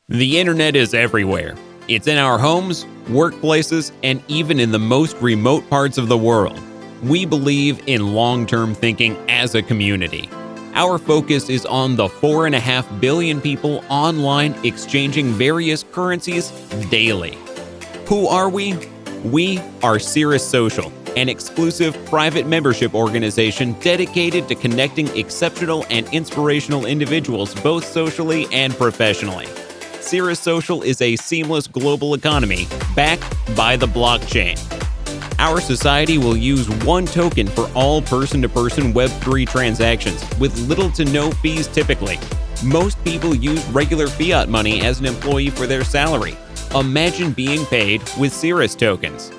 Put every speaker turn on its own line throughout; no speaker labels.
The internet is everywhere. It's in our homes, workplaces, and even in the most remote parts of the world. We believe in long-term thinking as a community. Our focus is on the 4.5 billion people online exchanging various currencies daily. Who are we? We are Cirus Social, an exclusive private membership organization dedicated to connecting exceptional and inspirational individuals both socially and professionally. Cirus Social is a seamless global economy backed by the blockchain. Our society will use one token for all person-to-person Web3 transactions with little to no fees typically. Most people use regular fiat money as an employee for their salary. Imagine being paid with Cirus tokens.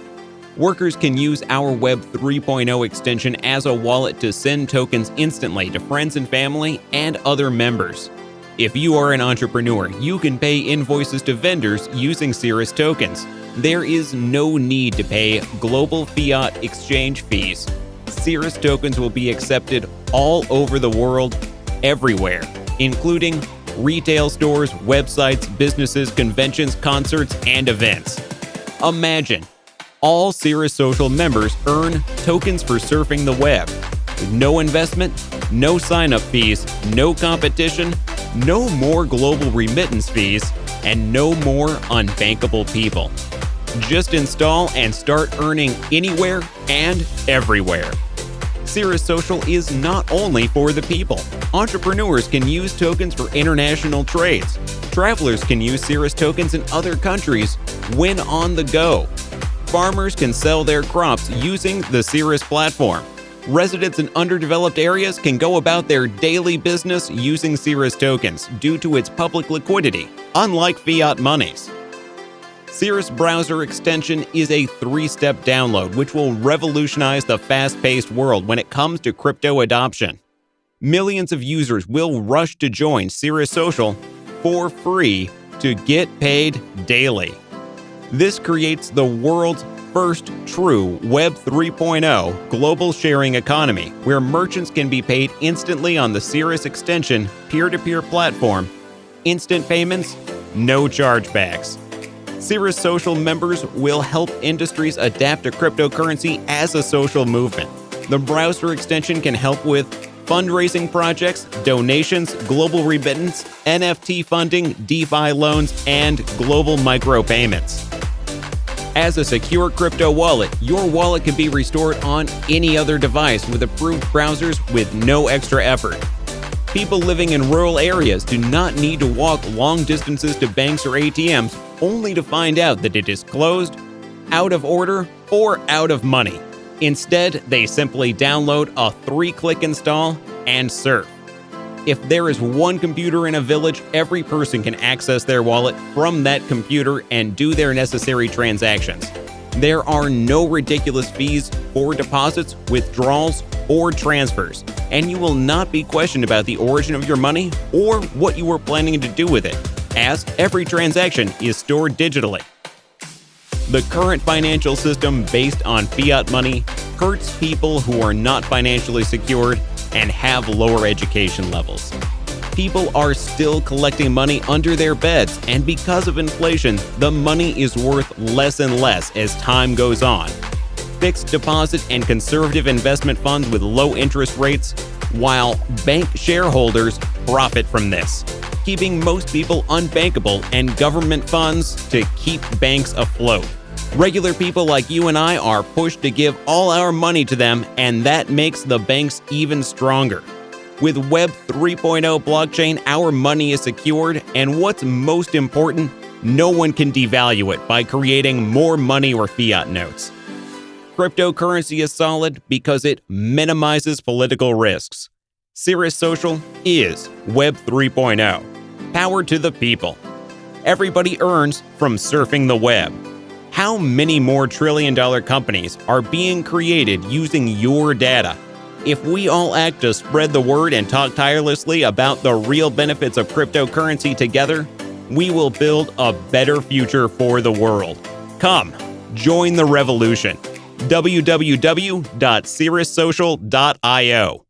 Workers can use our Web 3.0 extension as a wallet to send tokens instantly to friends and family and other members. If you are an entrepreneur, you can pay invoices to vendors using Cirus tokens. There is no need to pay global fiat exchange fees. Cirus tokens will be accepted all over the world, everywhere, including retail stores, websites, businesses, conventions, concerts, and events. Imagine, all Cirus Social members earn tokens for surfing the web. With no investment, no sign-up fees, no competition, no more global remittance fees, and no more unbankable people. Just install and start earning anywhere and everywhere. Cirus Social is not only for the people. Entrepreneurs can use tokens for international trades. Travelers can use Cirus tokens in other countries when on the go. Farmers can sell their crops using the Cirus platform. Residents in underdeveloped areas can go about their daily business using Cirus tokens due to its public liquidity, unlike fiat monies. Cirus browser extension is a 3-step download which will revolutionize the fast-paced world when it comes to crypto adoption. Millions of users will rush to join Cirus Social for free to get paid daily. This creates the world's first true Web 3.0 global sharing economy, where merchants can be paid instantly on the Cirus extension peer-to-peer platform. Instant payments, no chargebacks. Cirus Social members will help industries adapt to cryptocurrency as a social movement. The browser extension can help with fundraising projects, donations, global remittance, NFT funding, DeFi loans, and global micropayments. As a secure crypto wallet, your wallet can be restored on any other device with approved browsers with no extra effort. People living in rural areas do not need to walk long distances to banks or ATMs only to find out that it is closed, out of order, or out of money. Instead, they simply download a 3-click install and surf. If there is one computer in a village, every person can access their wallet from that computer and do their necessary transactions. There are no ridiculous fees for deposits, withdrawals, or transfers, and you will not be questioned about the origin of your money or what you were planning to do with it, as every transaction is stored digitally. The current financial system based on fiat money hurts people who are not financially secured and have lower education levels. People are still collecting money under their beds, and because of inflation, the money is worth less and less as time goes on. Fixed deposit and conservative investment funds with low interest rates, while bank shareholders profit from this, keeping most people unbankable and government funds to keep banks afloat. Regular people like you and I are pushed to give all our money to them, and that makes the banks even stronger. With Web 3.0 blockchain, our money is secured, and what's most important, no one can devalue it by creating more money or fiat notes. Cryptocurrency is solid because it minimizes political risks. Cirus Social is Web 3.0, powered to the people. Everybody earns from surfing the web. How many more trillion-dollar companies are being created using your data? If we all act to spread the word and talk tirelessly about the real benefits of cryptocurrency together, we will build a better future for the world. Come, join the revolution. www.cirussocial.io